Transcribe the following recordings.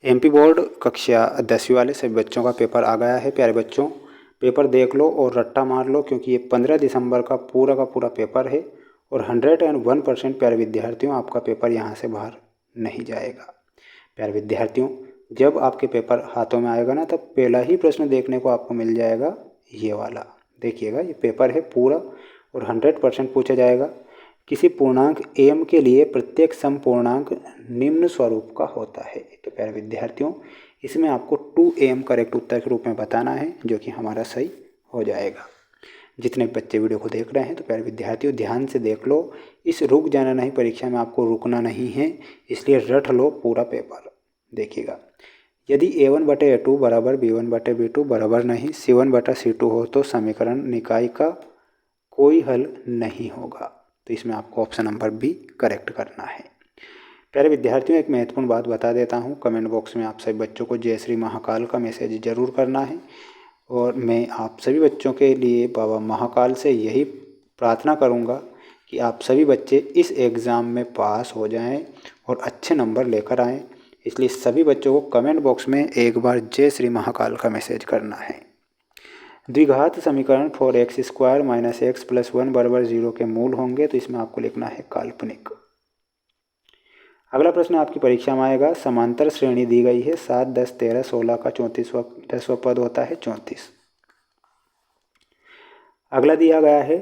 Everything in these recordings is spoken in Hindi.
एमपी बोर्ड कक्षा 10वीं वाले सभी बच्चों का पेपर आ गया है। प्यारे बच्चों, पेपर देख लो और रट्टा मार लो, क्योंकि ये 15 दिसंबर का पूरा पेपर है और 101% प्यारे विद्यार्थियों आपका पेपर यहाँ से बाहर नहीं जाएगा। प्यारे विद्यार्थियों, जब आपके पेपर हाथों में आएगा ना, तब पहला ही प्रश्न देखने को आपको मिल जाएगा ये वाला। देखिएगा, ये पेपर है पूरा और 100% पूछा जाएगा। किसी पूर्णांक एम के लिए प्रत्येक समपूर्णांक निम्न स्वरूप का होता है। तो प्यारे विद्यार्थियों, इसमें आपको 2am करेक्ट उत्तर के रूप में बताना है, जो कि हमारा सही हो जाएगा। जितने बच्चे वीडियो को देख रहे हैं तो प्यारे विद्यार्थियों ध्यान से देख लो। इस रुक जाना नहीं परीक्षा में आपको रुकना नहीं है, इसलिए रट लो पूरा पेपर। देखिएगा, यदि a1/a2 बराबर b1/b2 बराबर नहीं c1/c2 हो तो समीकरण निकाय का कोई हल नहीं होगा। तो इसमें आपको ऑप्शन नंबर बी करेक्ट करना है। प्यारे विद्यार्थियों, एक महत्वपूर्ण बात बता देता हूँ। कमेंट बॉक्स में आप सभी बच्चों को जय श्री महाकाल का मैसेज जरूर करना है और मैं आप सभी बच्चों के लिए बाबा महाकाल से यही प्रार्थना करूँगा कि आप सभी बच्चे इस एग्ज़ाम में पास हो जाएं और अच्छे नंबर लेकर आएँ। इसलिए सभी बच्चों को कमेंट बॉक्स में एक बार जय श्री महाकाल का मैसेज करना है। द्विघात समीकरण 4x² - x + 1 बराबर 0 के मूल होंगे, तो इसमें आपको लिखना है काल्पनिक। अगला प्रश्न आपकी परीक्षा में आएगा। समांतर श्रेणी दी गई है 7, 10, 13, 16 का 34वां 10वां पद होता है 34। अगला दिया गया है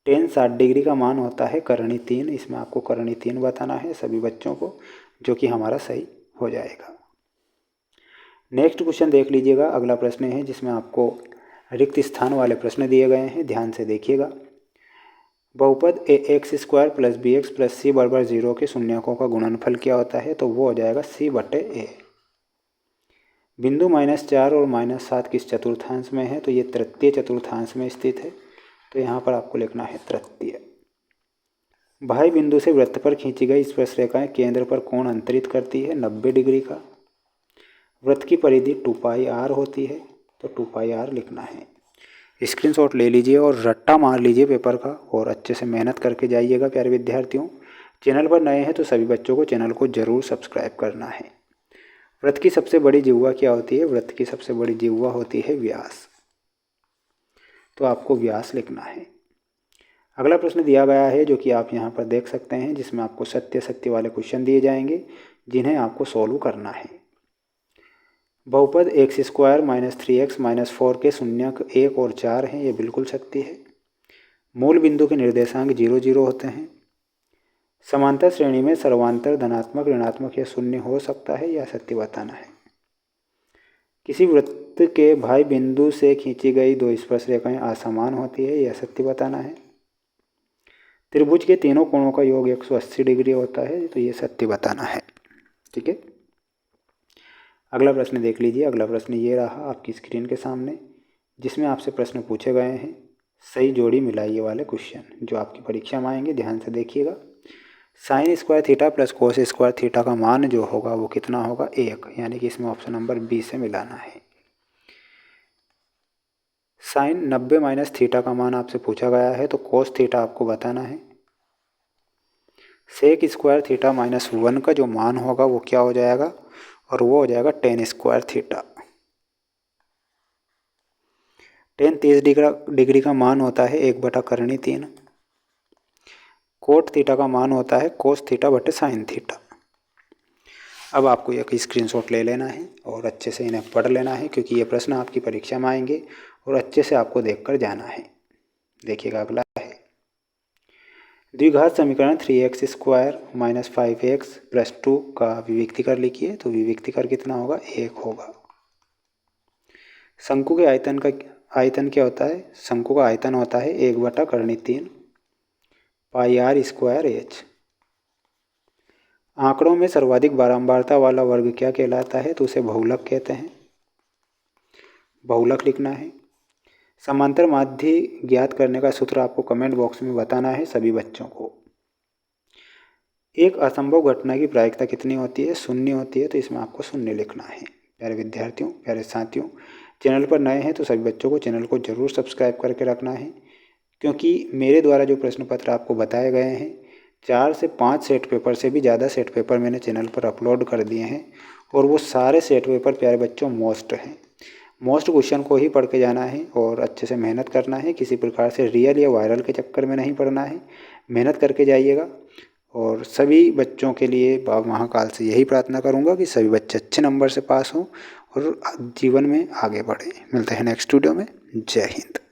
tan 60 डिग्री का मान होता है करणी 3। इसमें आपको करणी 3 बताना है सभी बच्चों को, जो कि हमारा सही हो जाएगा। नेक्स्ट क्वेश्चन देख लीजिएगा। अगला प्रश्न है जिसमें आपको रिक्त स्थान वाले प्रश्न दिए गए हैं, ध्यान से देखिएगा। बहुपद ax² + bx + c बराबर 0 के शून्यकों का गुणनफल क्या होता है? तो वो हो जाएगा c/a। बिंदु -4 और -7 किस चतुर्थांश में है? तो ये तृतीय चतुर्थांश में स्थित है, तो यहाँ पर आपको लिखना है तृतीय। बाह्य बिंदु से वृत्त पर खींची गई स्पर्शरेखाएं केंद्र पर कोण अंतरित करती है 90 डिग्री का। वृत्त की परिधि 2πr होती है, तो 2πr लिखना है। स्क्रीनशॉट ले लीजिए और रट्टा मार लीजिए पेपर का और अच्छे से मेहनत करके जाइएगा। प्यारे विद्यार्थियों, चैनल पर नए हैं तो सभी बच्चों को चैनल को जरूर सब्सक्राइब करना है। वृत्त की सबसे बड़ी जिह्वा क्या होती है? वृत्त की सबसे बड़ी जिह्वा होती है व्यास, तो आपको व्यास लिखना है। अगला प्रश्न दिया गया है जो कि आप यहाँ पर देख सकते हैं, जिसमें आपको सत्य वाले क्वेश्चन दिए जाएंगे जिन्हें आपको सोल्व करना है। बहुपद x² - 3x - 4 के शून्यक 1 और 4 हैं, ये बिल्कुल सत्य है। मूल बिंदु के निर्देशांक 0, 0 होते हैं। समांतर श्रेणी में सर्वांतर धनात्मक, ऋणात्मक या शून्य हो सकता है, यह सत्य बताना है। किसी वृत्त के बाह्य बिंदु से खींची गई दो स्पर्शरेखाएं असमान होती है, यह सत्य बताना है। त्रिभुज के तीनों कोणों का योग 180 डिग्री होता है, तो ये सत्य बताना है। ठीक है, अगला प्रश्न देख लीजिए। अगला प्रश्न ये रहा आपकी स्क्रीन के सामने, जिसमें आपसे प्रश्न पूछे गए हैं सही जोड़ी मिलाइए वाले क्वेश्चन जो आपकी परीक्षा में आएंगे। ध्यान से देखिएगा। sin² थीटा + cos² थीटा का मान जो होगा वो कितना होगा? 1, यानी कि इसमें ऑप्शन नंबर बी से मिलाना है। sin 90 - थीटा का मान आपसे पूछा गया है, तो cos थीटा आपको बताना है। sec² थीटा -1 का जो मान होगा वो क्या हो जाएगा? और वो हो जाएगा tan² थीटा। tan 30 डिग्री का मान होता है 1/करणी 3। कोट थीटा का मान होता है cos थीटा/sin थीटा। अब आपको एक स्क्रीनशॉट ले लेना है और अच्छे से इन्हें पढ़ लेना है, क्योंकि ये प्रश्न आपकी परीक्षा में आएंगे और अच्छे से आपको देखकर जाना है। देखिएगा, अगला है द्विघात समीकरण 3x² - 5x + 2 का विविक्तीकर लिखिए। तो विविक्तीकर कितना होगा? 1 होगा। शंकु के आयतन क्या होता है? शंकु का आयतन होता है 1/करणी 3 πr²h। आंकड़ों में सर्वाधिक बारंबारता वाला वर्ग क्या कहलाता है? तो उसे बहुलक कहते हैं, बहुलक लिखना है। समांतर माध्य ज्ञात करने का सूत्र आपको कमेंट बॉक्स में बताना है सभी बच्चों को। एक असंभव घटना की प्रायिकता कितनी होती है? 0 होती है, तो इसमें आपको 0 लिखना है। प्यारे विद्यार्थियों, प्यारे साथियों, चैनल पर नए हैं तो सभी बच्चों को चैनल को जरूर सब्सक्राइब करके रखना है, क्योंकि मेरे द्वारा जो प्रश्न पत्र आपको बताए गए हैं 4 से 5 सेट पेपर से भी ज़्यादा सेट पेपर मैंने चैनल पर अपलोड कर दिए हैं और वो सारे सेट पेपर प्यारे बच्चों मोस्ट हैं। मोस्ट क्वेश्चन को ही पढ़ के जाना है और अच्छे से मेहनत करना है। किसी प्रकार से रियल या वायरल के चक्कर में नहीं पढ़ना है। मेहनत करके जाइएगा और सभी बच्चों के लिए बाबा महाकाल से यही प्रार्थना करूँगा कि सभी बच्चे अच्छे नंबर से पास हों और जीवन में आगे बढ़ें। मिलते हैं नेक्स्ट वीडियो में। जय हिंद।